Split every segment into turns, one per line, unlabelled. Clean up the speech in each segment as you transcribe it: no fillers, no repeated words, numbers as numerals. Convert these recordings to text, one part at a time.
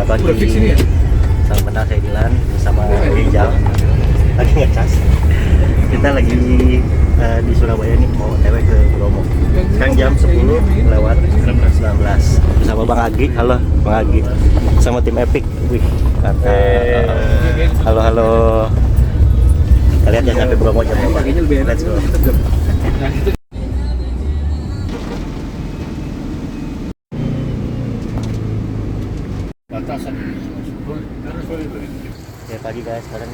Selamat pagi. Salam kenal, saya Dilan bersama Rizal. Lagi ngecas. Kita lagi di Surabaya nih, mau OTW ke Bromo. Sekarang jam 10 lewat 19 bersama Bang Agi. Halo Bang Agi. Sama tim Epic. Wih, halo halo. Kita lihat ya sampai Bromo jam berapa. Let's go. Ya pagi guys, sekarang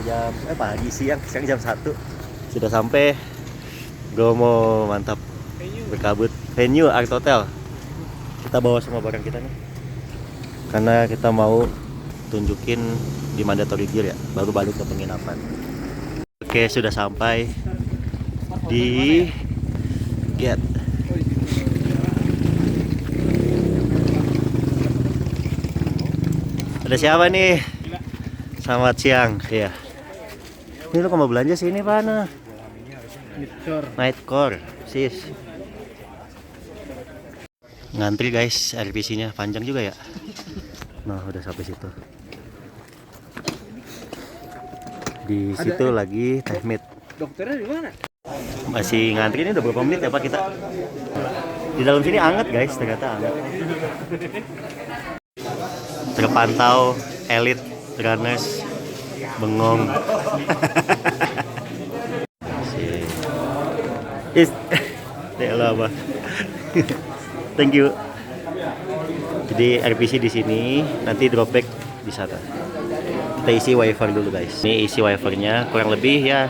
siang jam 1 sudah sampai Bromo, mantap. Berkabut venue Art Hotel. Kita bawa semua barang kita nih karena kita mau tunjukin di mandatory gear ya, baru balik ke penginapan. Oke, sudah sampai di gate. Ada siapa nih? Selamat siang. Iya. Ini lu mau belanja sini mana? Nightcore, sis. Ngantri guys, RPC-nya panjang juga ya. Nah, udah sampai situ. Di situ lagi teh meet.
Dokternya di mana?
Masih ngantri, ini udah berapa menit ya Pak kita? Di dalam sini anget guys, ternyata anget. Terpantau elit runners bengong. Apa? Thank you. Jadi RPC di sini, nanti drop back di sana. Kita isi wafer dulu guys. Ini isi wafernya, kurang lebih ya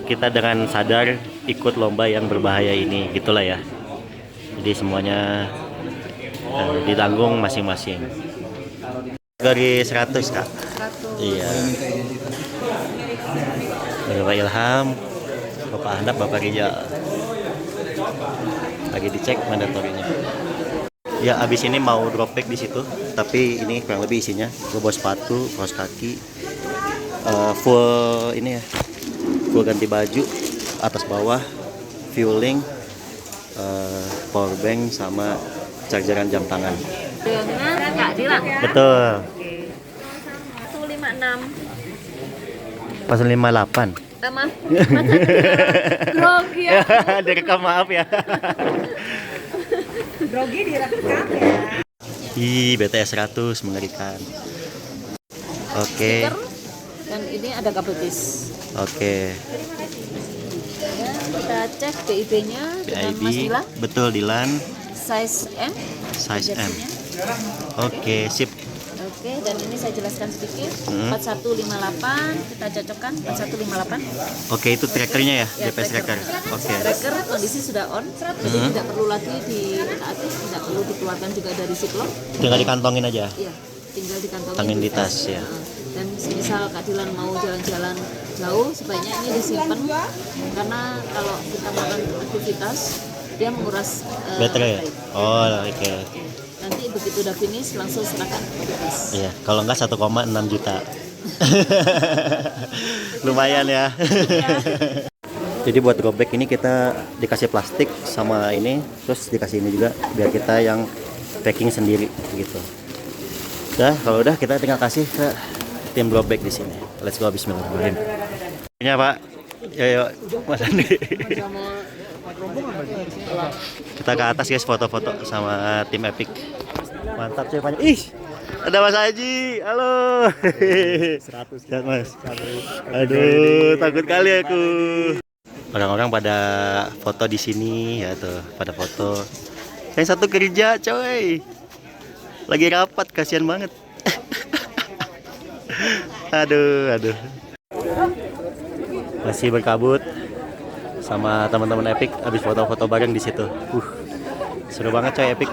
kita dengan sadar ikut lomba yang berbahaya ini, gitulah ya. Jadi semuanya ditanggung masing-masing. Dari 100 Kak. 100. Iya. Bapak Ilham, Bapak Handap, Bapak Rizal. Lagi dicek mandatorinya. Ya abis ini mau drop back di situ, tapi ini kurang lebih isinya. Gue bawa sepatu, kaos kaki, full ini ya, full ganti baju, atas bawah, fueling, power bank sama chargeran jam tangan.
Dengan Kak Dilan.
Betul.
Oke. 156.
Pas 58.
Sama. Grogi ya.
Direkam, maaf ya.
Grogi direkam ya.
Ih, BTS 100 mengerikan. Oke.
Dan ini ada kabel bis.
Oke.
Ya, kita cek BIP-nya dengan Mas
BIB.
Dilan.
Betul Dilan.
Size M.
Size M.
Jersey-nya.
Oke, sip.
Oke, dan ini saya jelaskan sedikit. 4158 kita cocokkan 4158.
Oke, itu trackernya ya,
Ya,
GPS tracker. Oke.
Tracker kondisi sudah on, jadi tidak perlu lagi ditaati, tidak perlu dikeluarkan juga dari ziplock.
Tinggal dikantongin aja.
Iya, tinggal dikantongin
Tangin di tas ya.
Dan misal Kak Dilan mau jalan-jalan jauh, sebaiknya ini disimpan karena kalau kita melakukan aktivitas dia menguras
Baterai. Oh, oke.
Nanti begitu udah finish langsung serahkan ke petugas.
Iya, kalau enggak 1,6 juta. Lumayan ya. Jadi buat drop back ini kita dikasih plastik sama ini, terus dikasih ini juga biar kita yang packing sendiri gitu. Udah, kalau udah kita tinggal kasih ke tim drop back di sini. Let's go, bismillahirrahmanirrahim. Ini Pak. Yo Mas Andi. Kita ke atas guys, foto-foto sama tim Epic. Mantap cuy, banyak. Ih, ada Mas Haji. Halo. 100 lihat Mas. Aduh, takut kali aku. Orang-orang pada foto di sini ya tuh, pada foto. Yang satu kerja, coy. Lagi rapat, kasihan banget. Aduh. Masih berkabut sama teman-teman Epic, habis foto-foto bareng di situ. Seru banget coy Epic.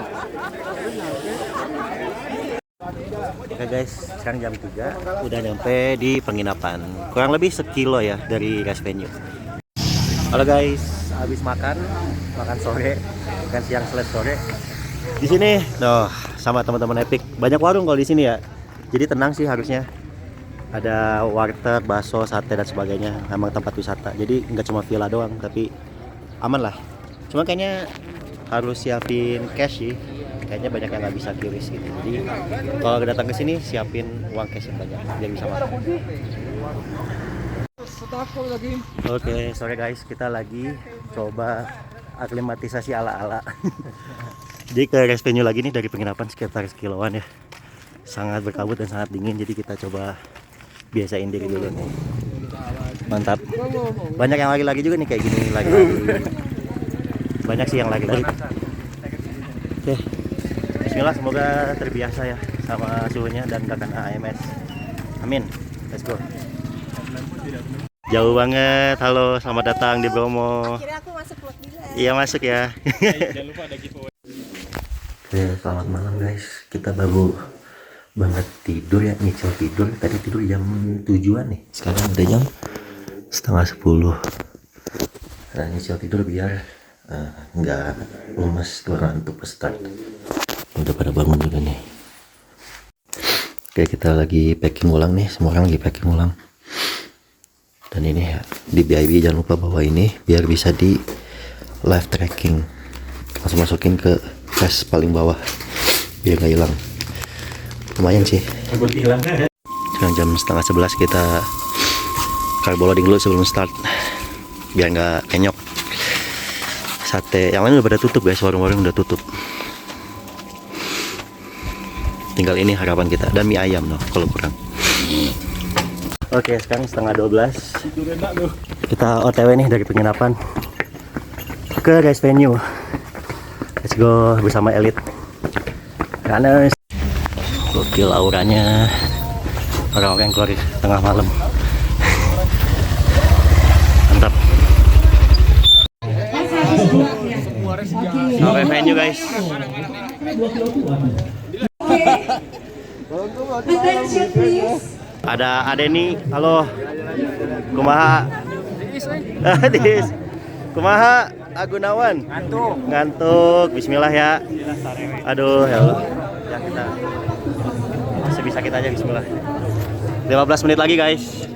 Oke guys, sekarang jam 3 udah nyampe di penginapan. Kurang lebih 1 kilo ya dari race venue. Halo guys, habis makan sore, makan siang / sore. Di sini, sama teman-teman Epic. Banyak warung kalau di sini ya. Jadi tenang sih harusnya. Ada warteg, bakso, sate dan sebagainya. Emang tempat wisata. Jadi nggak cuma villa doang, tapi aman lah. Cuma kayaknya harus siapin cash sih. kayaknya banyak yang nggak bisa QRIS gitu. Jadi kalau datang ke sini siapin uang cash yang banyak biar bisa makan. Oke, sorry guys, kita lagi coba aklimatisasi ala-ala. Jadi ke rest venue lagi nih, dari penginapan sekitar sekiloan ya. Sangat berkabut dan sangat dingin, jadi kita coba biasain diri dulu nih. Mantap. Banyak yang lagi-lagi juga nih kayak gini lagi-lagi. Banyak sih yang lagi-lagi. Oke. Bismillah, semoga terbiasa ya sama suhunya dan gak kena AMS. Amin. Let's go. Jauh banget. Halo, selamat datang di Bromo.
Akhirnya aku masuk vlog juga.
Iya, masuk ya.
Jangan lupa ada giveaway.
Oke, selamat malam guys. Kita baru banget tidur ya, nyicil tidur. Tadi tidur jam 7-an nih. Sekarang udah jam setengah 10. Nah, nyicil tidur biar nggak lemes tuh ngantuk pas start. Udah pada bangun juga nih. Oke, kita lagi packing ulang nih. Semua orang lagi packing ulang. Dan ini ya, di BIB jangan lupa bawa ini biar bisa di live tracking. Langsung masukin ke cache paling bawah biar nggak hilang. Lumayan sih. Sekarang jam setengah 11, kita carbo loading dulu sebelum start biar nggak kenyok. Sate yang lain udah pada tutup guys, warung-warung udah tutup. Tinggal ini harapan kita, dan mie ayam loh kalau kurang. Oke, sekarang setengah 12. Kita OTW nih dari penginapan ke race venue. Let's go bersama elit runners. Gokil auranya orang-orang yang keluar di tengah malam. Mantap. Sampai venue guys. Ada nih, halo. Kumaha? Dis. Kumaha? Agunawan. Ngantuk. Bismillah ya. Aduh, ya Allah. Ya kita sebisa kita aja, bismillah. 15 menit lagi guys.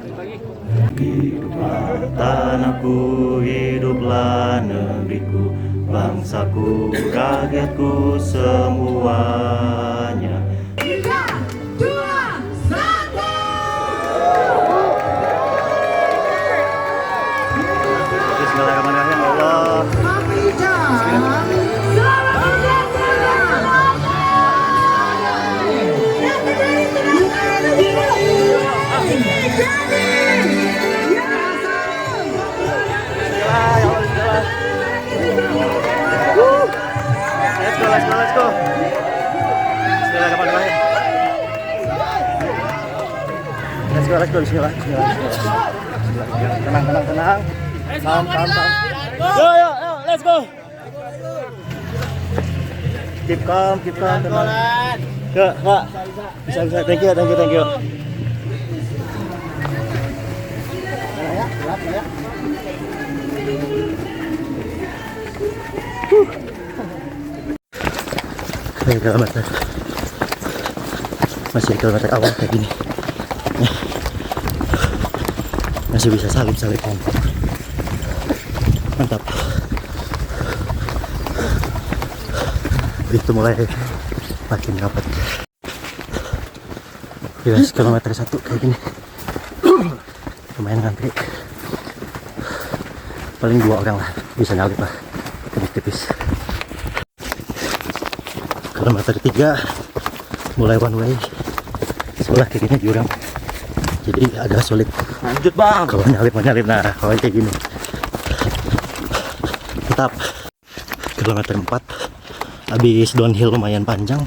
Hiduplah tanahku, hiduplah negeriku, bangsaku, rakyatku semuanya.
3, 2, 1.
Bismillahirrahmanirrahim. Allah. Let's go. Bismillahirrahmanirrahim. Let's go. Bismillah. Tenang. Calm. Yo, let's go. Keep calm, tenang. Ya, Pak. Bisa. Thank you. Kilometer. Masih di kilometer awal kayak gini. Masih bisa salip. Mantap. Itu mulai makin rapat. Yes, kilometer 1 kayak gini. Lumayan ngantri. Paling 2 orang lah bisa nyalip lah. Tipis. Kilometer 3 mulai one way. Sebelah kayak gini jurang. Jadi agak sulit.
Lanjut bang.
Kalau nyalip, nah kalau kayak gini. Tetap. Kilometer 4. Habis downhill lumayan panjang.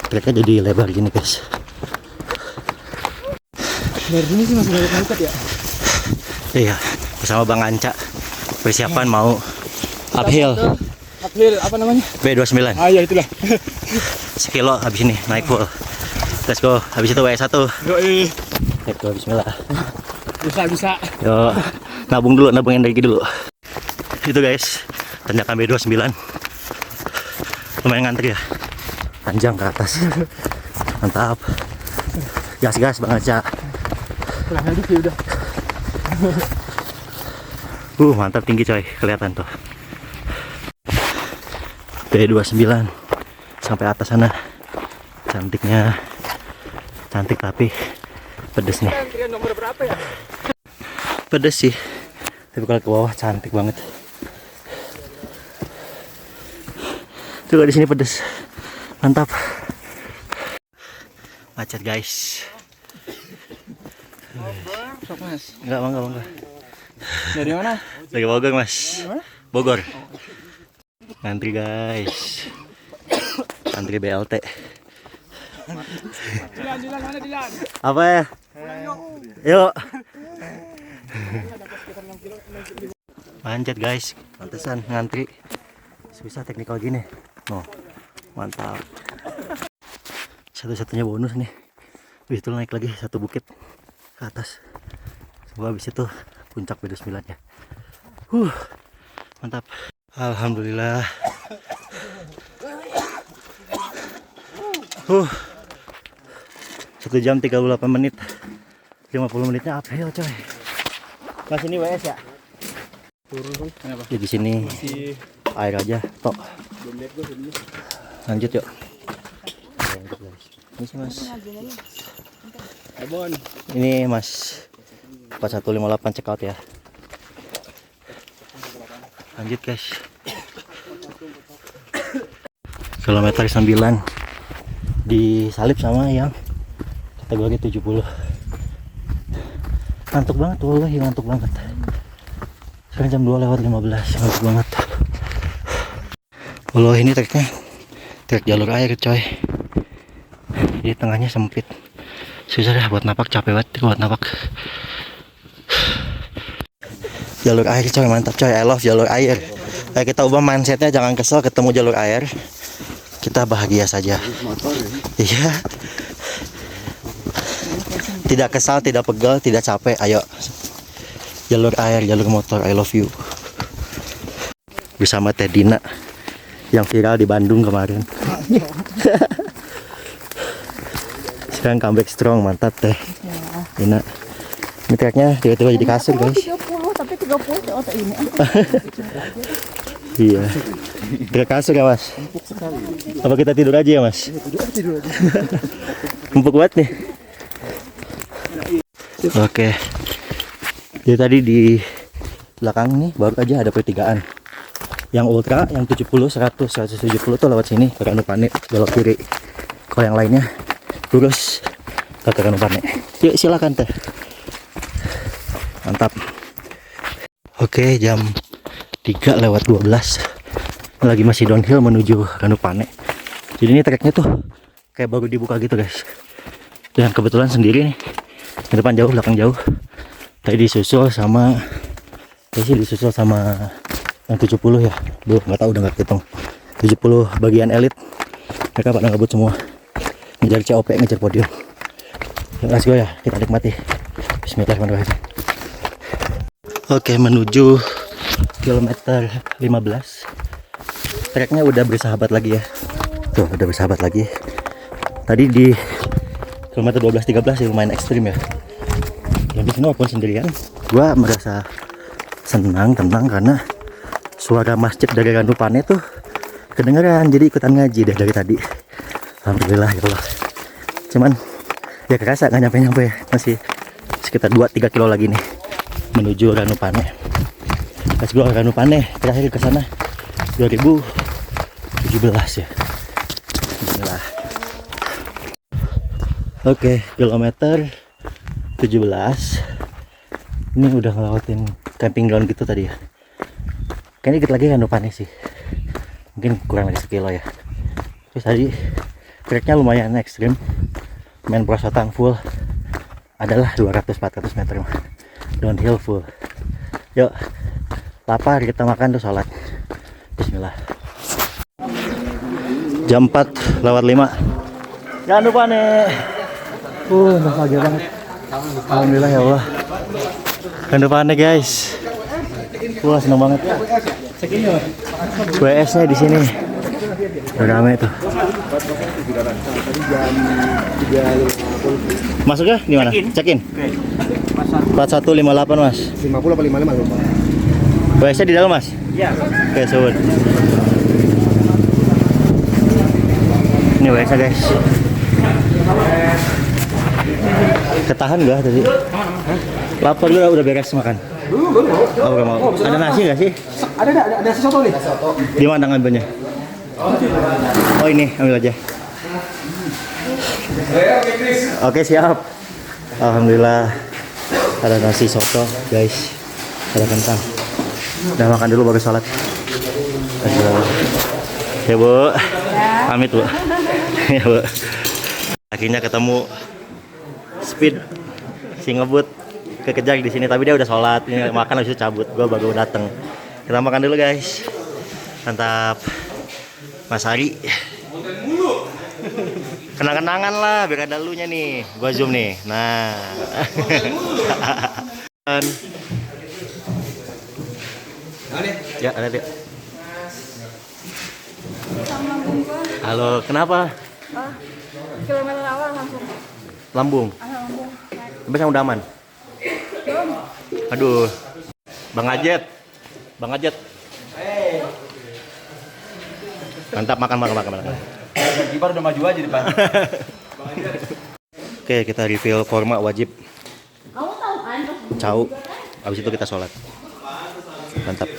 Treknya jadi lebar gini guys.
Dari sini sih masih banyak ya.
Iya, bersama Bang Anca. Persiapan mau uphill.
Uphill apa namanya?
B29.
Ah ya itulah.
Sekilo habis ini naik full. Let's go. Habis itu W1.
Yoi.
Let's go, bismillah.
Bisa.
Yo, nabung energi dulu. Itu guys, tanjakan B29. Lumayan ngantri ya. Panjang ke atas. Mantap. Gas Bang Anca.
Kurang aja sih udah.
Mantap, tinggi coy, kelihatan tuh. B29 sampai atas sana. Cantiknya, cantik tapi pedes nih.
Antrian nomor berapa ya?
Pedes sih, tapi kalau ke bawah cantik banget. Juga di sini pedes, mantap. Macet guys.
Sok mas.
Enggak bangga.
Dari mana?
Dari Bogor mas. Bogor. Ngantri guys. Antri BLT.
Dilan, mana Dilan?
Apa ya? Yuk. Manjat guys, pantesan ngantri. Susah teknikal gini. Oh, mantap. Satu-satunya bonus nih. Wih, itu naik lagi satu bukit ke atas. Semoga habis itu puncak B29 ya. Mantap. Alhamdulillah. 1 jam 38 menit. 50 menitnya uphill coy. Mas ini WS ya?
Turun kenapa?
Ya di sini air aja tok. Lanjut yuk. Ini sih mas. Ini mas 4158 check out ya. Lanjut guys. Kilometer 9 disalip sama yang kategori 70. Ngantuk banget, wallahi ngantuk banget. Sekarang jam 2:15, ngantuk banget. Wallahi ini treknya trek jalur air coy. Di tengahnya sempit. Susah dah buat napak, capek banget buat napak. Jalur air coy, mantap coy. I love jalur air. Kayak kita ubah mindsetnya, jangan kesel ketemu jalur air. Kita bahagia saja. Iya. Tidak kesal, tidak pegal, tidak capek. Ayo. Jalur air, jalur motor. I love you. Bersama Teh Dina yang viral di Bandung kemarin. Sekarang comeback strong, mantap Teh Dina. Ini treknya tiba-tiba jadi kasur guys.
30 tapi 30 otak ini.
Iya. Trek kasur ya mas? Apa kita tidur aja ya mas?
Tidur aja.
Empuk banget nih. Oke. Jadi tadi di belakang nih baru aja ada pertigaan. Yang ultra, yang 70, 100, 170 tuh lewat sini ke Ranupane, belok kiri. Kalau yang lainnya lurus ke Ranupane. Yuk silakan Teh. Mantap. Oke, jam 3:12. Lagi masih downhill menuju Ranupane. Jadi ini treknya tuh kayak baru dibuka gitu guys. Dan kebetulan sendiri nih. Di depan jauh, belakang jauh. Tadi disusul sama yang 70 ya. Belum, nggak tahu, udah nggak hitung. 70 bagian elit. Mereka pada ngebut semua. Ngejar COP, ngejar podium. Let's go ya, kita nikmati. Bismillahirrahmanirrahim. Oke, menuju kilometer 15. Treknya udah bersahabat lagi ya. Tuh, udah bersahabat lagi. Tadi di kilometer 12-13 ya lumayan ekstrim ya. Dan di sini walaupun sendirian, gua merasa senang, tenang karena suara masjid dari Ranupane tuh kedengeran. Jadi ikutan ngaji deh dari tadi. Alhamdulillah ya Allah. Cuman ya kerasa nggak nyampe-nyampe, masih sekitar 2-3 kilo lagi nih menuju Ranupane. Pas gua Ranupane terakhir ke sana 2017 ya. Bismillah. Oke, kilometer 17. Ini udah ngelewatin camping ground gitu tadi ya. Kayaknya dikit lagi Ranupane sih. Mungkin kurang dari sekilo ya. Terus tadi treknya lumayan ekstrim. Main perosotan full adalah 200-400 meter downhill full. Yuk, lapar kita makan tuh sholat. Bismillah. Jam 4:05. Ranupane. Bahagia banget. Alhamdulillah ya Allah. Ranupane guys. Wah, seneng banget. WS nya di sini. Udah rame tuh. Masuknya di mana? Check-in. 4158 Mas.
50 apa 55 lupa.
WS nya di dalam Mas?
Iya.
Oke, sobat. Ini biasa guys. Ketahan gak tadi? Lapar juga udah beres makan. Oh, gak mau. Ada nasi gak sih?
Ada nasi soto nih.
Di mana ngambilnya? Oh ini, ambil aja. Oke siap. Alhamdulillah ada nasi soto guys. Ada kentang. Udah makan dulu baru sholat. Aduh. Ya Bu. Pamit Bu. Ya Bu. Akhirnya ketemu Speed si ngebut kekejar di sini, tapi dia udah sholat. Ini makan habis itu cabut. Gua baru dateng. Kita makan dulu guys. Mantap. Mas Ari. Kenang-kenangan lah, biar ada lunya nih. Gua zoom nih. Nah. Ya, ada dia. Halo, kenapa?
Kilometer awal langsung.
Lambung.
Lambung.
Tapi sama udah aman. Aduh. Bang Ajet. Bang Ajet. Mantap, makan.
Kiper udah maju aja depan.
Oke, kita refill korma wajib.
Kamu tahu kan?
Cau. Habis itu kita sholat. Mantap.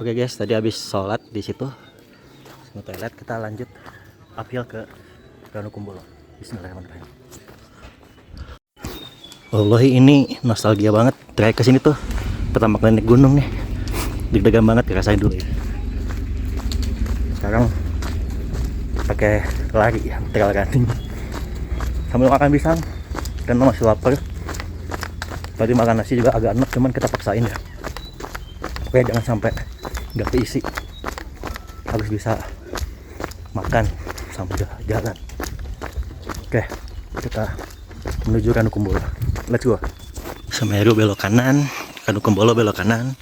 Oke guys, tadi habis sholat di situ. Mau toilet, kita lanjut uphill ke Ranu Kumbolo. Bismillahirrahmanirrahim. Wallahi ini nostalgia banget. Terakhir kesini tuh pertama kali naik gunung nih. Deg-degan banget, dirasain dulu ya. Sekarang pakai lari ya, trail running. Sambil makan pisang karena masih lapar. Tadi makan nasi juga agak enak, cuman kita paksain ya. Oke, jangan sampai nggak keisi. Harus bisa makan sambil jalan. Oke, kita menuju Ranu Kumbolo. Let's go. Semeru belok kanan, Ranu Kumbolo belok kanan,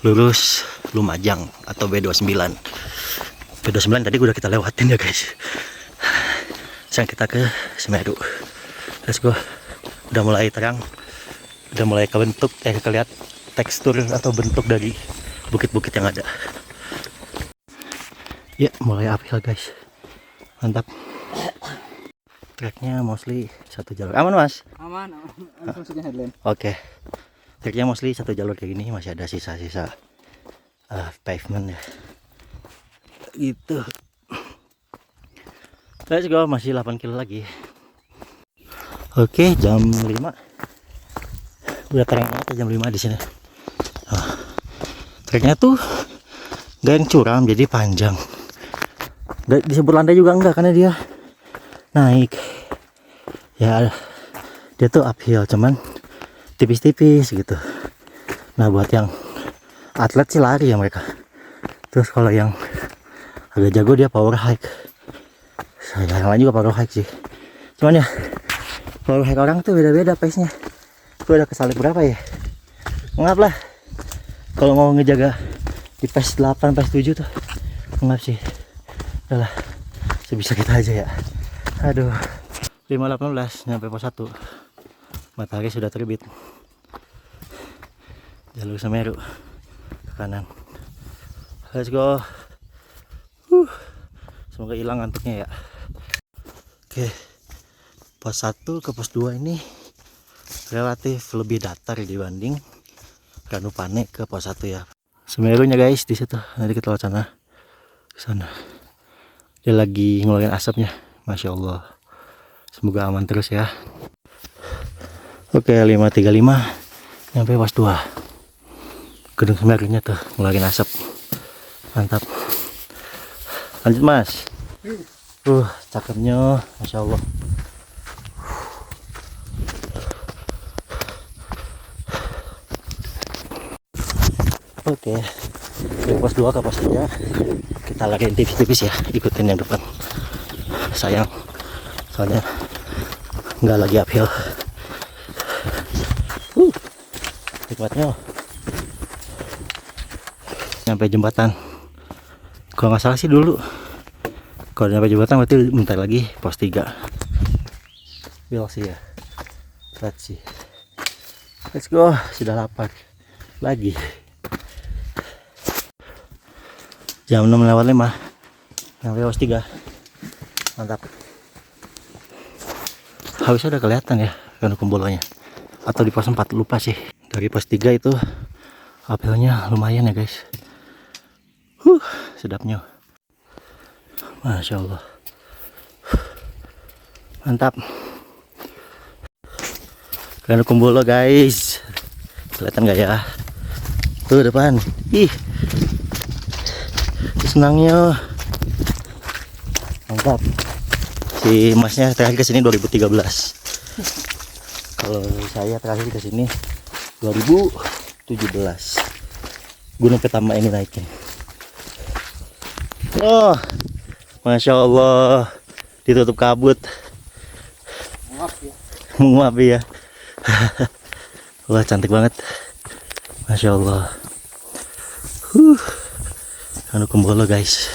lurus Lumajang atau B29. B29 tadi udah kita lewatin ya guys. Sekarang kita ke Semeru. Let's go. Udah mulai terang, udah mulai kelihatan tekstur atau bentuk dari bukit-bukit yang ada. Ya, mulai uphill guys. Mantap. Treknya mostly satu jalur. Aman mas?
Aman. Langsung headline.
Oke. Treknya mostly satu jalur kayak gini. Masih ada sisa-sisa pavement ya. Gitu. Let's go. Masih 8 kilo lagi. Oke, jam 5. Udah terang banget jam 5 di sini. Treknya tuh gak yang curam, jadi panjang. Disebut landai juga enggak, karena dia naik ya, dia tuh uphill cuman tipis-tipis gitu. Nah buat yang atlet sih lari ya mereka. Terus kalau yang agak jago dia power hike. Saya yang lain juga power hike sih, cuman ya power hike orang tuh beda-beda pace nya. Gue udah kesalip berapa ya, ngap lah kalau mau ngejaga di pace 8 pace 7 tuh ngap sih. Udah lah, sebisa kita aja ya. Aduh, 5.18 nyampe pos 1. Matahari sudah terbit. Jalur Semeru ke kanan. Let's go. Semoga hilang ngantuknya ya. Oke, pos 1 ke pos 2 ini relatif lebih datar dibanding Ranupane ke pos 1 ya. Semerunya guys di situ. Nanti kita lewat sana. Ke sana. Dia lagi ngeluarin asapnya, masya Allah. Semoga aman terus ya. Oke, 5.35 nyampe pos 2. Gedung Semerunya tuh ngeluarin asap. Mantap. Lanjut mas. Cakepnya, masya Allah. Oke, dari pos 2 ke pos 3 kita lariin tipis-tipis ya, ikutin yang depan. Sayang, soalnya nggak lagi uphill. Nikmatnya nyampe jembatan. Kalau nggak salah sih dulu, kalau nyampe jembatan berarti bentar lagi pos 3. We'll see ya. Let's see. Let's go. Sudah lapar lagi. Jam 6.05 nyampe pos 3. Mantap. Harusnya udah kelihatan ya Ranu Kumbolonya. Atau di pos 4 lupa sih. Dari pos 3 itu apelnya lumayan ya guys. Sedapnya. Masya Allah. Mantap. Ranu Kumbolo guys. Kelihatan gak ya? Tuh depan. Ih. Senangnya. Mantap. Si masnya terakhir kesini 2013. Kalau saya terakhir kesini 2017. Gunung pertama ini naikin. Oh, Masya Allah. Ditutup kabut. Menguap ya. Wah, cantik banget. Masya Allah. Ranu Kumbolo guys.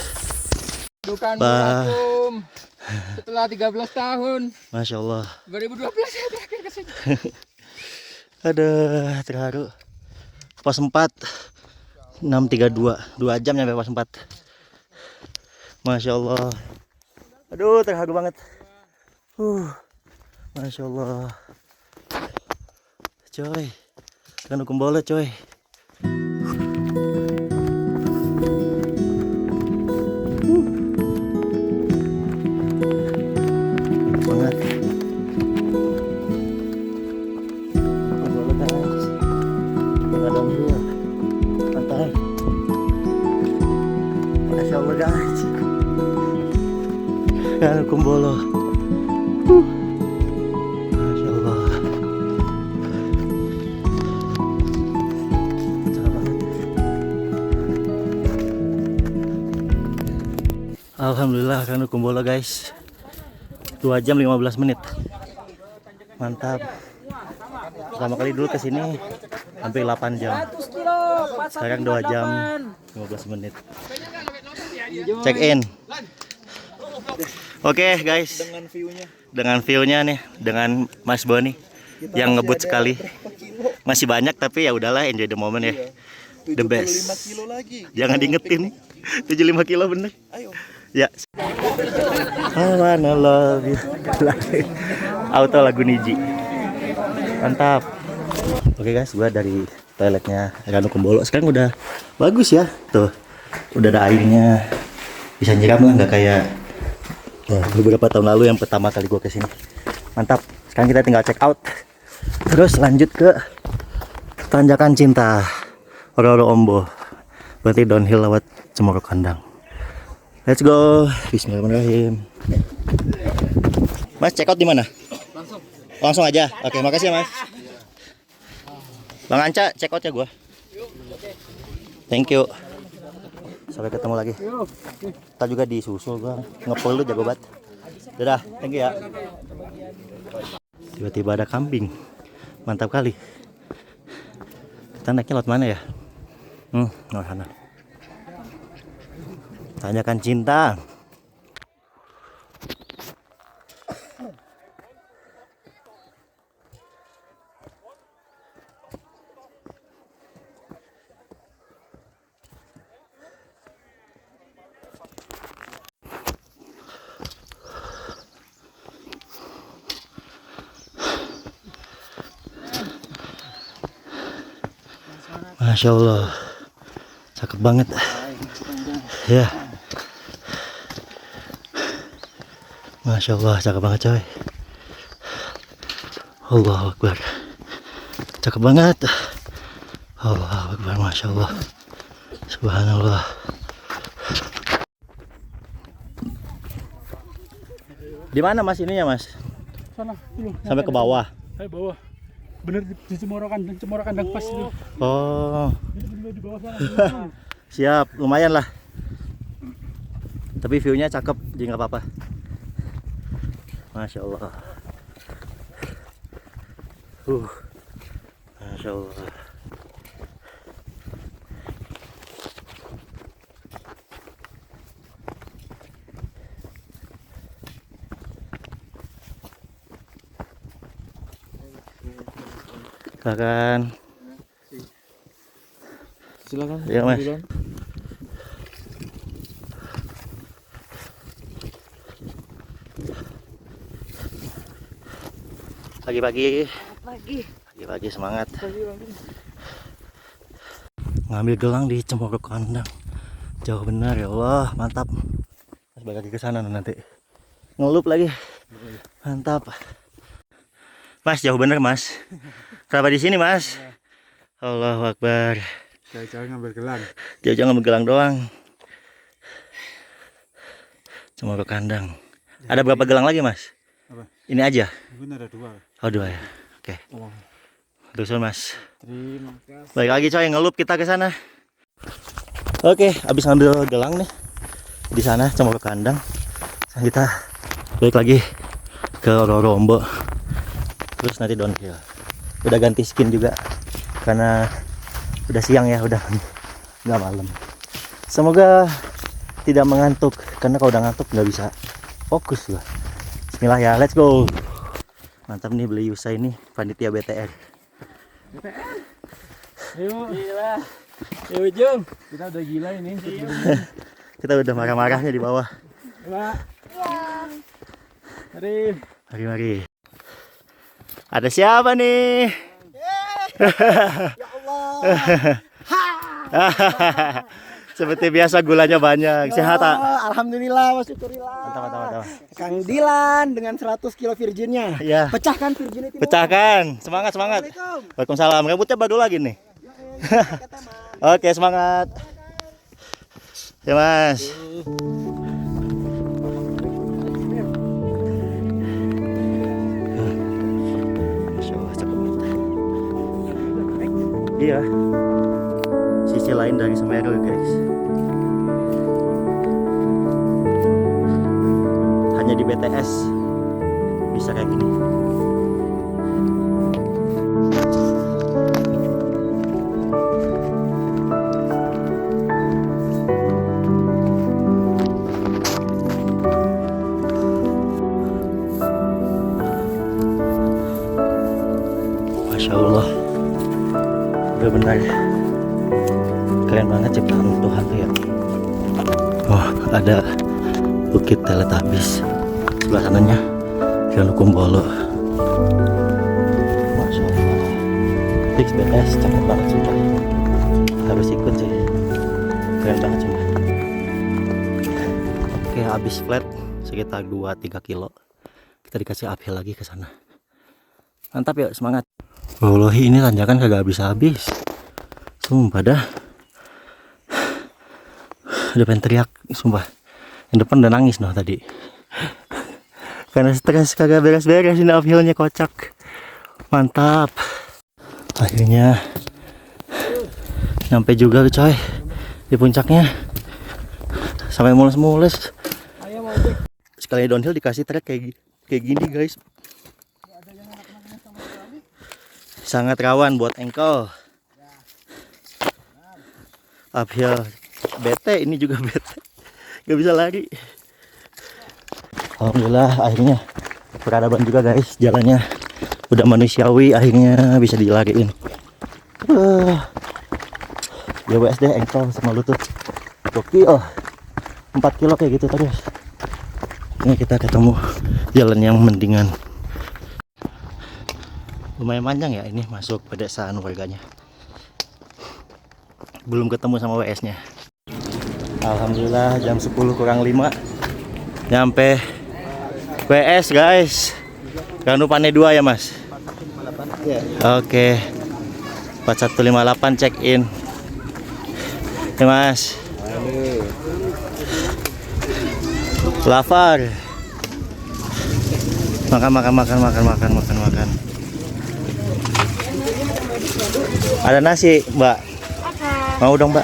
Bukan
Bah.
Setelah 13 tahun.
Masya Allah.
2012 saya terakhir ke sini.
Aduh, terharu. Pos 4 6.32, 2 jam nyampe pos 4. Masya Allah. Aduh, terharu banget. Masya Allah. Coy, Ranu Kumbolo coy. Banget. Kumbolo guys. Tengah downhill. Pantai. Masya Allah guys. Ranu Kumbolo. Masya Allah. Cerah banget. Alhamdulillah Ranu Kumbolo guys. 2 jam 15 menit. Mantap. Pertama kali dulu kesini hampir 8 jam. Sekarang 2 jam 15 menit. Check in. Oke guys. Dengan view-nya nih, dengan Mas Boni yang ngebut sekali. Masih banyak tapi ya udahlah, enjoy the moment ya. The best. Jangan diingetin. 75 kilo bener. Ayo. Ya. I wanna love you. Auto lagu Niji. Mantap. Oke guys, gua dari toiletnya Ranu Kumbolo. Sekarang udah bagus ya. Tuh, udah ada airnya. Bisa nyiram lah, nggak kayak beberapa tahun lalu yang pertama kali gua kesini. Mantap. Sekarang kita tinggal check out. Terus lanjut ke Tanjakan Cinta, Roro Ombo. Berarti downhill lewat Cemoro Kandang. Let's go. Bismillahirrahmanirrahim. Mas, check out di mana? Langsung aja. Oke, makasih ya, Mas. Bang Anca, check out ya gua. Thank you. Sampai ketemu lagi. Kita juga disusul, Bang. Ngepol lu jago banget. Dadah, thank you ya. Tiba-tiba ada kambing. Mantap kali. Kita naiknya lewat mana ya? Lewat sana. Tanjakan Cinta. Masya Allah, cakep banget ya. Masya Allah, cakep banget coy. Allahu Akbar, cakep banget. Allahu Akbar, Masya Allah, Subhanallah. Di mana Mas ininya Mas?
Sana, dulu.
Sampai ke bawah.
Bawah. Bener di Cemoro Kandang pas itu.
Oh,
Di bawah sana.
siap, lumayan lah. Tapi view-nya cakep, jadi nggak apa-apa. Masya Allah. Masya Allah. Silakan.
Silakan.
Ya Mas. Pagi-pagi.
Pagi.
Pagi-pagi semangat. Ngambil gelang di Cemoro Kandang. Jauh benar ya Allah, mantap. Mas balik lagi ke sana nanti. Ngelup lagi. Mantap. Mas jauh bener Mas. Kenapa di sini Mas? Allahu Akbar.
Jauh-jauh ngambil gelang.
Jauh-jauh ngambil gelang doang. Cemoro Kandang. Ada berapa gelang lagi Mas?
Apa?
Ini aja?
Mungkin ada 2.
Oh 2 ya. Oke. Terusin Mas.
Terima kasih.
Balik lagi coy, ngelup kita ke sana. Oke, habis ngambil gelang nih di sana Cemoro Kandang. Sekarang kita balik lagi ke Rorombo. Terus nanti downhill. Udah ganti skin juga karena udah siang ya, udah nggak malam. Semoga tidak mengantuk karena kalau udah ngantuk nggak bisa fokus gua. Bismillah ya, let's go. Mantap nih beli Yusa ini panitia BTR.
Ayo. Gila. Ayo Jung. Kita udah gila ini.
Kita udah marah-marahnya di bawah.
Mbak. Mari.
Mari. Ada siapa nih?
Ya Allah.
Seperti biasa gulanya banyak. Sehat tak?
Alhamdulillah, wasyukurillah.
Mantap.
Kang Dilan dengan 100 kilo virginnya.
Iya.
Pecahkan virginity.
Pecahkan. Semangat. Waalaikumsalam. Rambutnya baru lagi nih. Oke, semangat. Ya Mas. Masya Allah, cepet banget. Iya. Sisi lain dari Semeru guys. Hanya di BTS bisa kayak gini. Masya Allah, benar-benar keren banget ciptaan Tuhan tuh ya. Oh, ada Bukit Teletabis, sebelah sananya Jalan Kumbolo. Masya Allah, Fix BS cakep banget sumpah. Harus ikut sih, keren banget sumpah. Oke, habis flat sekitar 2-3 kilo. Kita dikasih uphill lagi ke sana. Mantap ya, semangat. Wallahi ini tanjakan kagak habis-habis. Sumpah dah. Udah pengen teriak, sumpah. Yang depan udah nangis noh tadi. Karena stres kagak beres-beres ini uphillnya kocak. Mantap. Akhirnya nyampe juga coy di puncaknya. Sampai mules-mules. Sekali downhill dikasih trek kayak gini guys. Sangat rawan buat engkel. Uphill bete, ini juga bete, gak bisa lari. Alhamdulillah akhirnya peradaban juga guys, jalannya udah manusiawi, akhirnya bisa dilariin. BWSD engkel sama lutut gokil. 4 kilo kayak gitu terus. Ini kita ketemu jalan yang mendingan. Lumayan panjang ya ini masuk pedesaan warganya. Belum ketemu sama WS-nya. Alhamdulillah jam 10 kurang 5 nyampe WS guys. Ranupane 2 ya Mas? Oke. 4158 check in. Ya Mas. Lapar. Makan. Ada nasi, Mbak. Mau dong, Mbak.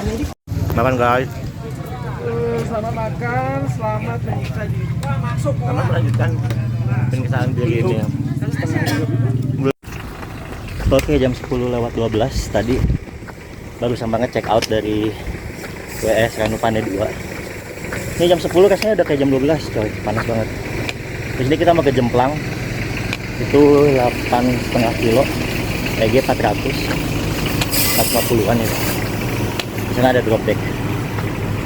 Makan guys.
Selamat makan, selamat menikmati. Masuk.
Selamat melanjutkan penistaan diri ini. Oke, jam 10:12 tadi barusan banget check out dari WS Ranupane 2. Ini jam 10 rasanya udah kayak jam 12 coy, panas banget. Terus ini kita mau ke Jemplang. Itu 8,5 kilo. EG 450-an ya. Di sana ada drop deck.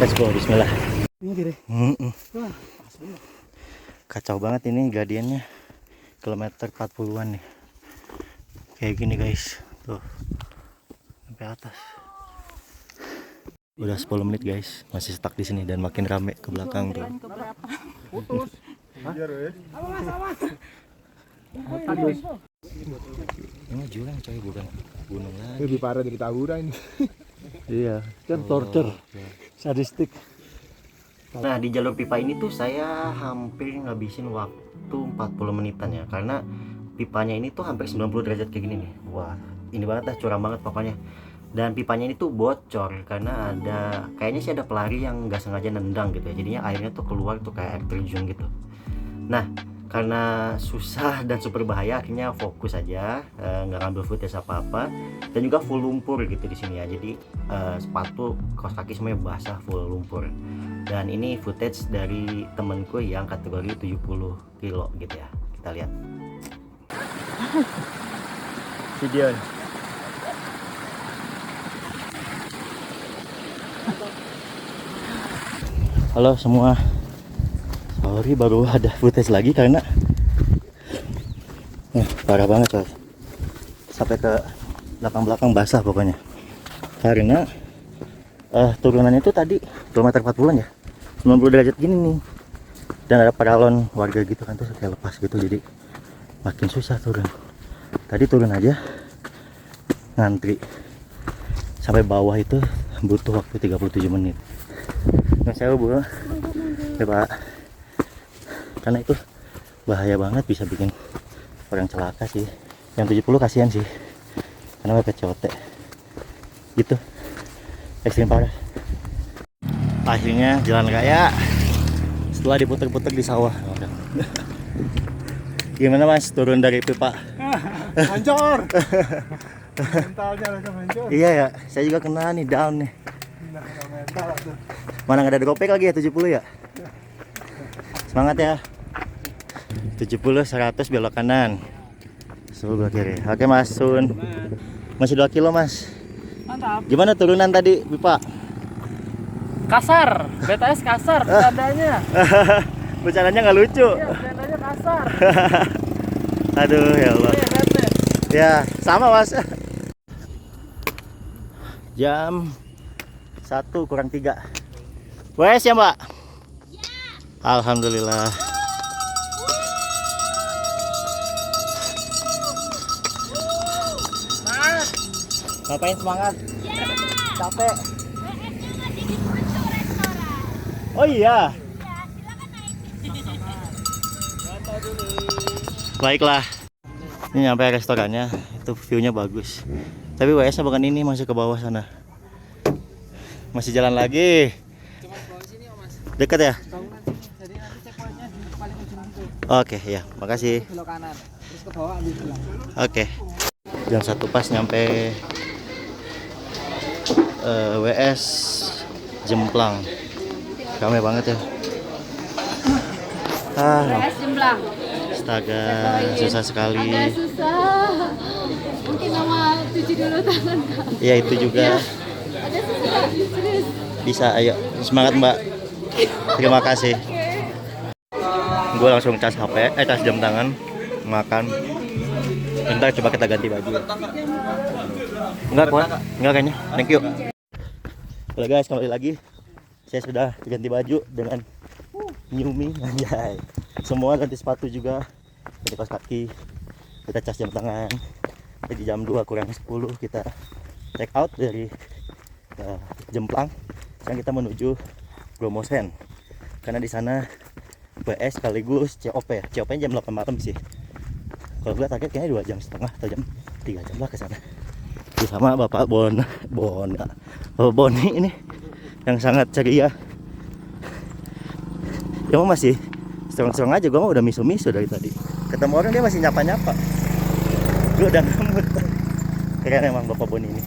Let's go, bismillah. Kacau banget ini gradiennya. Kilometer 40-an nih. kayak gini guys, tuh sampai atas. Udah 10 menit guys, masih stuck di sini dan makin rame ke belakang tuh.
Putus.
Ini jurang coy, bukan gunung lagi.
Lebih parah dari Tahura ini.
Iya, kan torture, sadistik.
Nah di jalur pipa ini tuh saya hampir ngabisin waktu 40 menitan ya, karena pipanya ini tuh hampir 90 derajat kayak gini nih. Wah ini banget dah, curam banget pokoknya. Dan pipanya ini tuh bocor karena ada, kayaknya sih ada pelari yang nggak sengaja nendang gitu ya, jadinya airnya tuh keluar tuh kayak air terjun gitu. Nah karena susah dan super bahaya, akhirnya fokus aja, nggak ngambil footage apa-apa, dan juga full lumpur gitu di sini ya. Jadi sepatu, kaos kaki semuanya basah, full lumpur. Dan ini footage dari temenku yang kategori 70 kilo gitu ya. Kita lihat video. Halo semua, sorry baru ada footage lagi karena parah banget coy, sampai ke belakang-belakang basah pokoknya. Karena turunannya itu tadi kilometer 40 ya, 90 derajat gini nih, dan ada paralon warga gitu kan, tuh kayak lepas gitu, jadi makin susah turun. Tadi turun aja ngantri sampai bawah itu butuh waktu 37 menit. Nah saya Bu ya Pak, karena itu bahaya banget, bisa bikin orang celaka sih. Yang 70 kasihan sih, karena PCOT gitu, ekstrim parah. Akhirnya jalan raya setelah diputer-puter di sawah. Gimana Mas turun dari pipa?
Hancur. Mentalnya langsung hancur.
Iya ya, saya juga kena nih, down nih.
Mental tuh.
Mana nggak ada gopek lagi ya, 70 ya. Semangat ya. 70 100 belok kanan, 10 belok kiri. Oke Mas Sun, masih 2 kilo Mas.
Mantap.
Gimana turunan tadi pipa?
Kasar, BTS kasar bercandanya.
Bercandanya nggak lucu.
Iya, bercandanya kasar.
Aduh ya Allah.
Iya, bete.
Ya sama Mas. Jam 1:kurang 3. Wes ya Mbak? Ya. Alhamdulillah.
Semangat.
Ngapain semangat? Capek. Oh iya. Baiklah. Ini nyampe restorannya, itu view-nya bagus. Tapi WS-nya bukan ini, masih ke bawah sana. Masih jalan lagi. Dekat ya? Oke, ya, makasih.
Belok kanan, terus ke bawah ambil sebelah.
Oke. Jam 1 pas nyampe WS Jemplang. Ramai banget ya.
PS Jemblang.
Astaga, susah sekali.
Agak susah. Mungkin nama cuci dulu tangan Kak.
Ya itu juga.
Agak susah, serius.
Bisa, ayo. Semangat Mbak. Terima kasih. Gue langsung cas HP, cas jam tangan, makan. Bentar coba kita ganti baju. Enggak kuat, enggak kayaknya. Thank you. Oke guys, kembali lagi. Saya sudah ganti baju dengan Yumi, anjay. Semua ganti sepatu juga, ganti kaos kaki, kita cas jam tangan. Jadi jam 2:10 kita check out dari Jemplang. Sekarang kita menuju Bromosen, karena di sana PS sekaligus COP ya. COP-nya jam 8 malam sih. Kalau gue target kayaknya 2,5 jam atau jam 3 jam lah ke sana. Bersama Bapak Bapak Boni ini yang sangat ceria. Ya mau masih serong-serong aja, gue mah udah misu-misu dari tadi. Ketemu orang dia masih nyapa-nyapa. Gue udah ngamut. Keren emang Bapak Boni ini.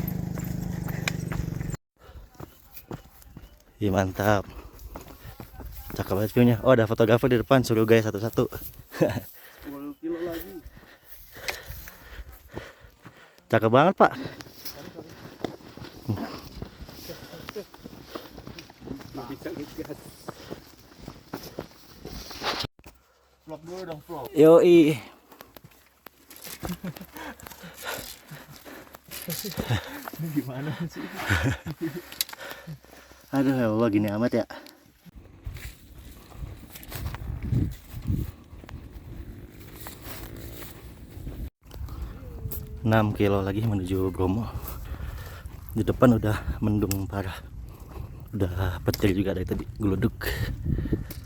Ih, mantap. Cakep banget view-nya. Oh, ada fotografer di depan, suruh gaya satu-satu.
10 kilo lagi.
Cakep banget, Pak.
Vlog dulu dong, vlog.
Yoi.
Ini gimana sih?
Aduh ya Allah, gini amat ya. Enam kilo lagi menuju Bromo. Di depan udah mendung parah. Udah petir juga dari tadi, geluduk.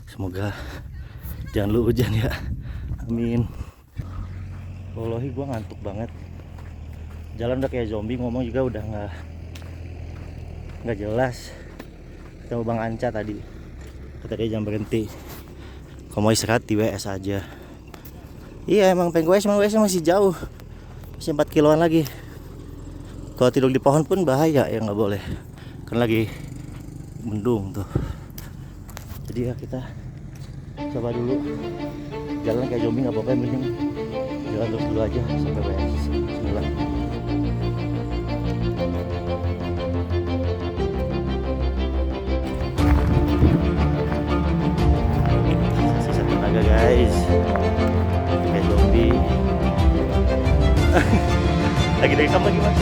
Semoga jangan lu hujan ya. Amin. Wallahi gua ngantuk banget. Jalan udah kayak zombie, ngomong juga udah nggak jelas. Ketemu Bang Anca tadi, kata dia jangan berhenti. Kalau mau istirahat di WS aja. Iya emang pengen WS, emang WS masih jauh, masih 4 kiloan lagi. Kalau tidur di pohon pun bahaya ya, nggak boleh, kan lagi mendung tuh. Jadi ya kita coba dulu jalan kayak zombie, nggak apa-apa, yang penting jalan terus dulu aja sampai WS. Bismillah. Sisa tenaga guys, kayak zombie. Lagi direkam lagi mas.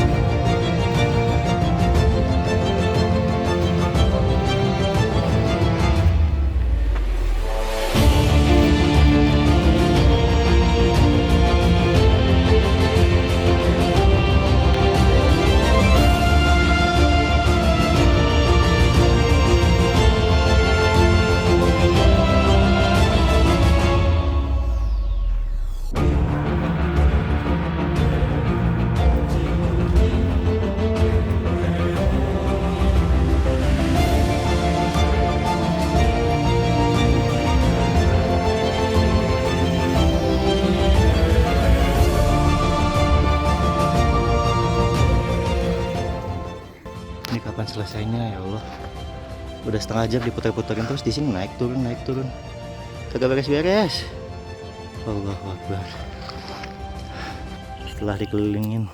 Ini kapan selesainya ya Allah? Udah setengah jam diputar-putarin terus di sini, naik turun naik turun. Kagak beres-beres. Allahu Akbar. Setelah dikelilingin,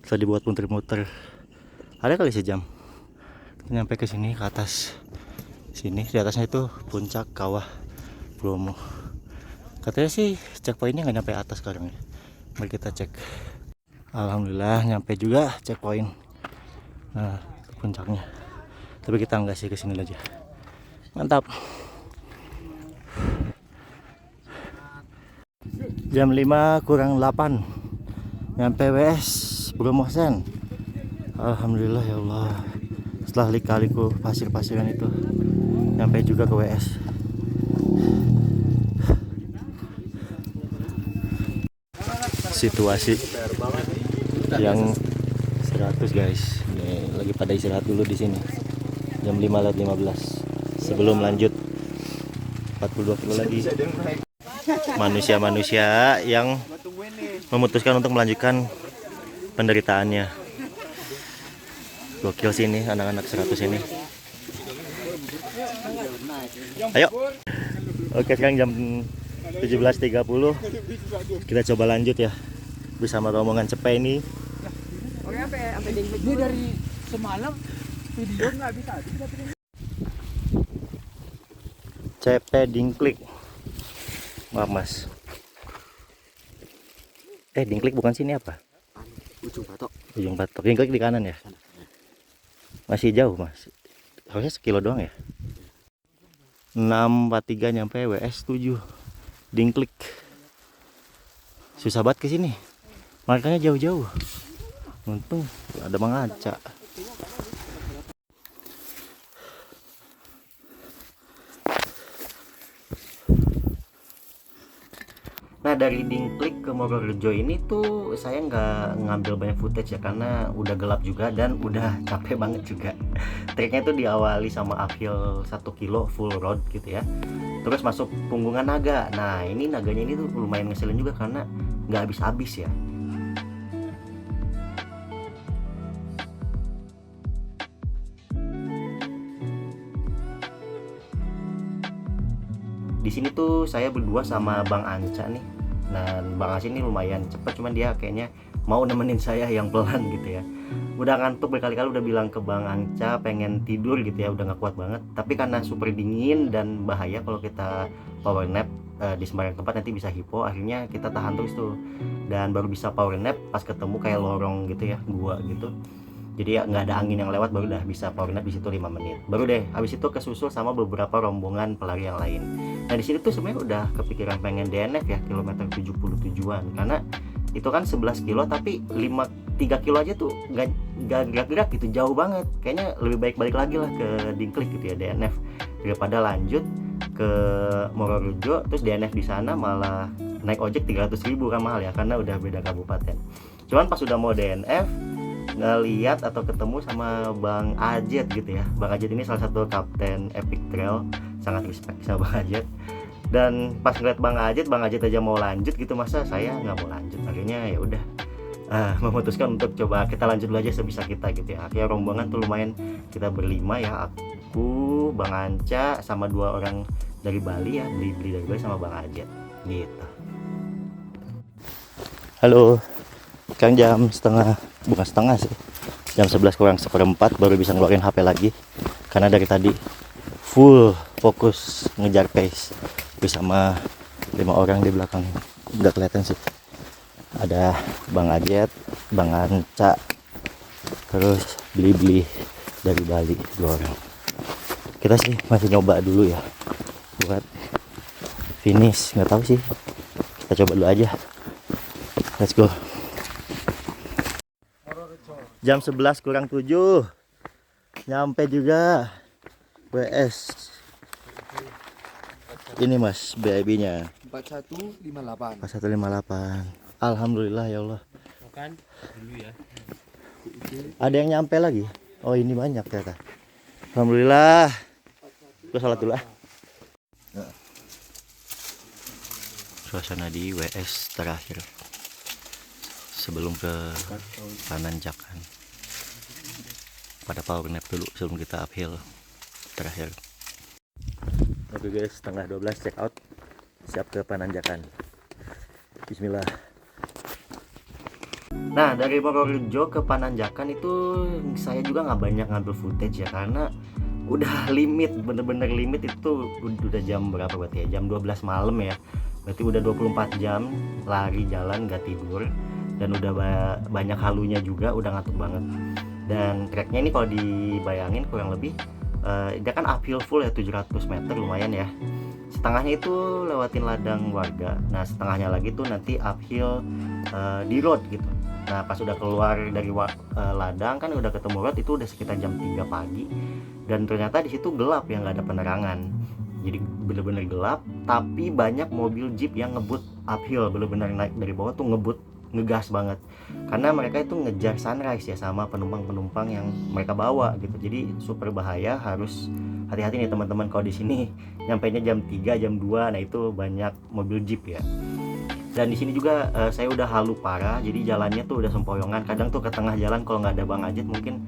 setelah dibuat muter-muter, ada kali sejam. Kita nyampe ke sini, ke atas. Sini di atasnya itu puncak kawah Bromo. Katanya sih checkpointnya nggak nyampe atas sekarang ya. Mari kita cek. Alhamdulillah nyampe juga checkpoint. Nah, puncaknya. Tapi kita enggak sih, kesini aja. Mantap. Jam 5 kurang 8 nyampe WS Bromo Sen. Alhamdulillah ya Allah. Setelah lika-liku pasir-pasiran itu, nyampe juga ke WS. Situasi yang 100 guys. Nih, lagi pada istirahat dulu di sini. Jam 5:15. Sebelum lanjut 42 kilo lagi. Manusia-manusia yang memutuskan untuk melanjutkan penderitaannya. Gokil sini anak-anak 100 ini. Ayo. Oke, sekarang jam 17.30. Kita coba lanjut ya bersama rombongan Cepet ini.
Ini dari semalam video nggak bisa.
CP Dingklik. Maaf mas. Dingklik bukan sini apa?
Ujung Batok.
Ujung Batok. Dingklik di kanan ya? Masih jauh mas. Harusnya sekilo doang ya? 6:43 nyampe WS 7 Dingklik. Susah banget ke sini. Makanya jauh-jauh. Untung ada Bang Anca. Nah dari Dingklik ke Mojorejo ini tuh saya nggak ngambil banyak footage ya, karena udah gelap juga dan udah capek banget juga. Triknya tuh diawali sama uphill 1 kilo full road gitu ya, terus masuk Punggungan Naga. Nah ini naganya ini tuh lumayan ngeselin juga karena nggak habis-habis ya. Di sini tuh saya berdua sama Bang Anca nih. Dan Bang Anca ini lumayan cepet, cuman dia kayaknya mau nemenin saya yang pelan gitu ya. Udah ngantuk berkali-kali, udah bilang ke Bang Anca pengen tidur gitu ya, udah gak kuat banget. Tapi karena super dingin dan bahaya kalau kita power nap, di sembarang tempat nanti bisa hipo. Akhirnya kita tahan terus tuh, dan baru bisa power nap pas ketemu kayak lorong gitu ya, gua gitu. Jadi ya nggak ada angin yang lewat, baru udah bisa power nap di situ 5 menit. Baru deh habis itu kesusul sama beberapa rombongan pelari yang lain. Nah di sini tuh sebenarnya udah kepikiran pengen DNF ya, kilometer 70 tujuan, karena itu kan 11 kilo tapi 3 kilo aja tuh gak gerak-gerak gitu, jauh banget. Kayaknya lebih baik balik lagi lah ke Dingklik gitu ya, DNF, daripada lanjut ke Mororejo terus DNF di sana malah naik ojek 300.000 kan mahal ya, karena udah beda kabupaten. Cuman pas udah mau DNF ngeliat atau ketemu sama Bang Ajet gitu ya. Bang Ajet ini salah satu kapten Epic Trail, sangat respect sama Bang Ajet. Dan pas ngeliat Bang Ajet aja mau lanjut gitu, masa saya nggak mau lanjut. Akhirnya ya udah memutuskan untuk coba kita lanjut dulu aja sebisa kita gitu ya. Akhirnya rombongan tuh lumayan, kita berlima ya, aku, Bang Anca, sama 2 orang dari Bali ya, beli dari Bali sama Bang Ajet gitu. Halo, sekarang jam bukan setengah sih, jam 11 kurang seperempat, baru bisa ngeluarin HP lagi karena dari tadi full fokus ngejar pace bersama 5 orang di belakang. Udah kelihatan sih, ada Bang Ajet, Bang Anca, terus beli dari Bali 2 orang. Kita sih masih nyoba dulu ya buat finish, nggak tahu sih, kita coba dulu aja. Let's go. Jam 11 kurang 7 nyampe juga WS. Ini mas BIB nya
4158.
4158. Alhamdulillah ya Allah.
Makan dulu ya.
Ada yang nyampe lagi? Oh ini banyak ternyata. Alhamdulillah. Gue salat dulu ah. Suasana di WS terakhir sebelum ke Pananjakan. Pada power nap dulu sebelum kita uphill terakhir. Oke guys, setengah 12 check out, siap ke Pananjakan. Bismillah. Nah dari Mororejo ke Pananjakan itu saya juga nggak banyak ngambil footage ya, karena udah limit, bener-bener limit. Itu udah jam berapa berarti ya, jam 12 malam ya, berarti udah 24 jam lari jalan gak tidur, dan udah banyak halunya juga, udah ngantuk banget. Dan treknya ini kalau dibayangin kurang lebih dia kan uphill full ya, 700 meter, lumayan ya. Setengahnya itu lewatin ladang warga, nah setengahnya lagi tuh nanti uphill di road gitu. Nah pas udah keluar dari ladang kan udah ketemu road, itu udah sekitar jam 3 pagi, dan ternyata di situ gelap ya, nggak ada penerangan. Jadi bener-bener gelap, tapi banyak mobil jeep yang ngebut uphill, bener-bener naik dari bawah tuh ngebut, ngegas banget, karena mereka itu ngejar sunrise ya sama penumpang-penumpang yang mereka bawa gitu. Jadi super bahaya, harus hati-hati nih teman-teman kalau di sini nyampainya jam 3, jam 2. Nah itu banyak mobil jeep ya. Dan di sini juga saya udah halu parah, jadi jalannya tuh udah sempoyongan. Kadang tuh ke tengah jalan kalau nggak ada Bang Ajet mungkin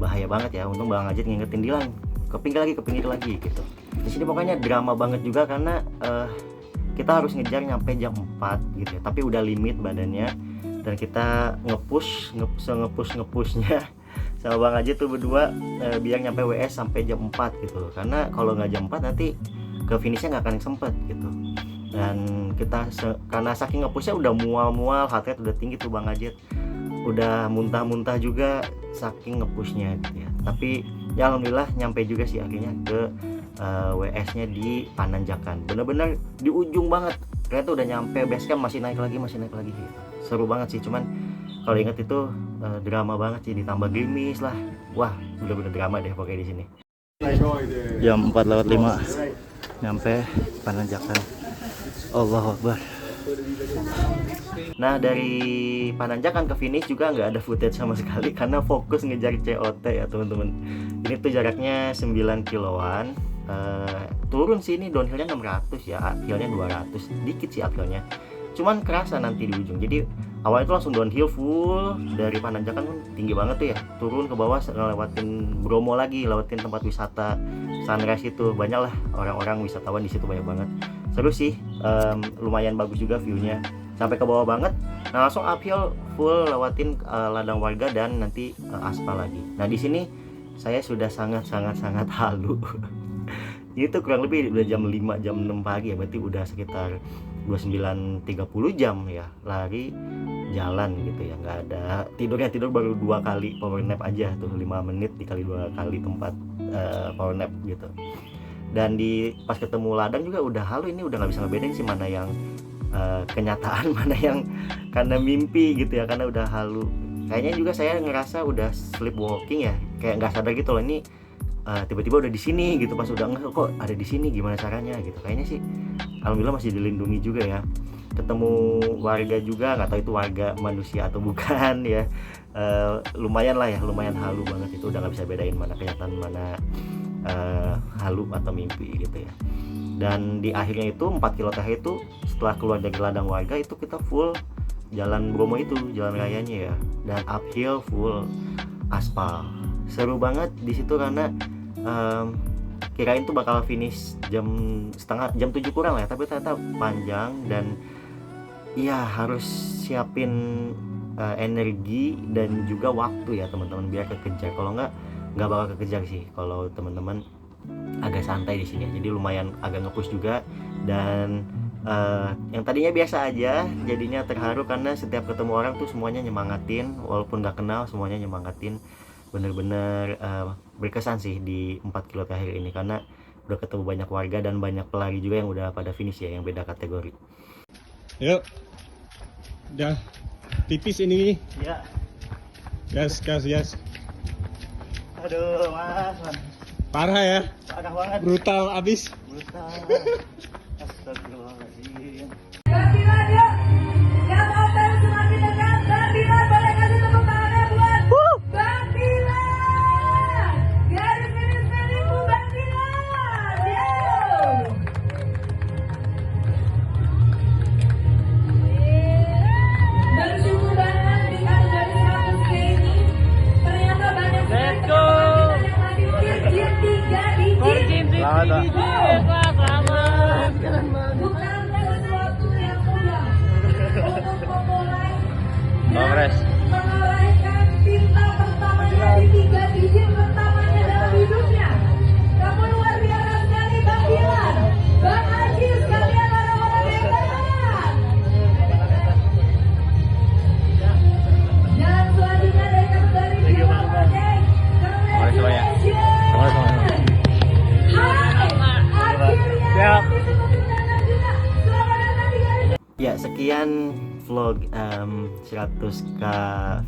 bahaya banget ya. Untung Bang Ajet ngingetin Dilan, ke pinggir lagi gitu. Di sini pokoknya drama banget juga, karena kita harus ngejar nyampe jam 4 gitu ya, tapi udah limit badannya, dan kita ngepushnya sama Bang Ajet tuh berdua biar nyampe WS sampai jam 4 gitu. Karena kalau nggak jam 4 nanti ke finishnya nggak akan sempet gitu. Dan kita karena saking ngepushnya udah mual-mual, heart rate udah tinggi tuh Bang Ajet, udah muntah-muntah juga saking ngepushnya gitu ya. Tapi ya alhamdulillah nyampe juga sih akhirnya ke WS-nya di Pananjakan. Bener-bener di ujung banget, ternyata udah nyampe base camp, masih naik lagi gitu. Seru banget sih, cuman kalau inget itu drama banget sih, ditambah gerimis lah. Wah bener-bener drama deh pokoknya di sini. Jam 4:05 nyampe Pananjakan. Allahu Akbar. Nah dari Pananjakan ke finish juga nggak ada footage sama sekali, karena fokus ngejar COT ya teman-teman. Ini tuh jaraknya 9 kiloan. Turun sini downhillnya 600 ya, uphillnya 200, dikit sih uphillnya, cuman kerasa nanti di ujung. Jadi awalnya itu langsung downhill full dari Pananjakan kan tinggi banget tuh ya, turun ke bawah ngelewatin Bromo lagi, lewatin tempat wisata sunrise itu, banyak lah orang-orang wisatawan di situ, banyak banget. Seru sih, lumayan bagus juga viewnya sampai ke bawah banget. Nah langsung uphill full lewatin ladang warga dan nanti aspal lagi. Nah di sini saya sudah sangat halu. Itu kurang lebih udah jam 5 jam 6 pagi ya, berarti udah sekitar 29-30 jam ya lari jalan gitu ya, nggak ada tidur baru 2 kali power nap aja tuh, 5 menit dikali 2 kali tempat power nap gitu. Dan di pas ketemu ladang juga udah halu, ini udah nggak bisa ngebedain sih mana yang kenyataan mana yang karena mimpi gitu ya, karena udah halu. Kayaknya juga saya ngerasa udah sleepwalking ya, kayak nggak sadar gitu loh, ini tiba-tiba udah di sini gitu, pas udah nggak kok ada di sini, gimana caranya gitu. Kayaknya sih alhamdulillah masih dilindungi juga ya. Ketemu warga juga, nggak tahu itu warga manusia atau bukan ya. Lumayan lah ya, lumayan halu banget, itu udah nggak bisa bedain mana kenyataan mana halu atau mimpi gitu ya. Dan di akhirnya itu 4 kilo terakhir itu setelah keluar dari ladang warga itu kita full jalan Bromo itu, jalan rayanya ya, dan uphill full aspal. Seru banget di situ karena kirain tuh bakal finish jam 7 kurang lah ya, tapi ternyata panjang dan ya harus siapin energi dan juga waktu ya teman-teman biar kekejar. Kalau nggak bakal kekejar sih kalau teman-teman agak santai di sini. Jadi lumayan agak nge-push juga, dan yang tadinya biasa aja jadinya terharu karena setiap ketemu orang tuh semuanya nyemangatin, walaupun nggak kenal semuanya nyemangatin. Bener-bener berkesan sih di 4 kilo terakhir ini karena udah ketemu banyak warga dan banyak pelari juga yang udah pada finish ya, yang beda kategori.
Yuk. Udah tipis ini.
Ya.
Gas.
Aduh, mas.
Parah ya.
Parah banget.
Brutal abis.
Brutal. Astagfirullahaladzim.
Gantilan yuk, yang mau tahu semakin dekat, gantilan boleh kasih tepuk tangannya buat Gantilan. Garis finish Bu Gantilan. Bersyukur banget dengan dari 100K ini, ternyata banyak sekali teman-teman yang lagi Virgin 3 digit. Bukan sesuatu yang mudah untuk memulai dan mengorehkan cinta pertamanya di 3 digit pertamanya dalam hidupnya. Kamu luar biasa sekali Bang Dilan, Bang Haji, sekalian orang-orang hebat. Dan selanjutnya dari kategori Jawa Barat, congratulations. Akhirnya disebut undangan juga. Selamat datang di garis.
Ya, sekian vlog 100k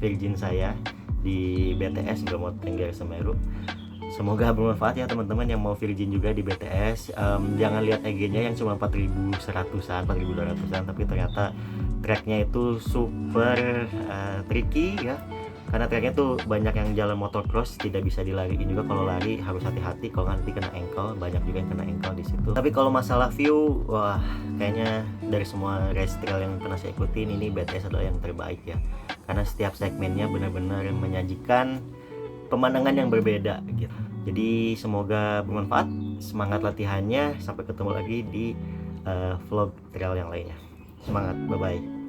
Virgin saya di BTS Bromo Tengger Semeru. Semoga bermanfaat ya teman-teman yang mau Virgin juga di BTS. Jangan lihat EG-nya yang cuma 4.100-an, 4.200-an, tapi ternyata tracknya itu super tricky ya. Karena tracknya tuh banyak yang jalan motocross, tidak bisa dilariin juga. Kalau lari harus hati-hati, kalau nanti kena ankle, banyak juga yang kena ankle di situ. Tapi kalau masalah view, wah kayaknya dari semua race trail yang pernah saya ikutin, ini BTS adalah yang terbaik ya. Karena setiap segmennya benar-benar menyajikan pemandangan yang berbeda gitu. Jadi semoga bermanfaat, semangat latihannya, sampai ketemu lagi di vlog trail yang lainnya. Semangat, bye-bye.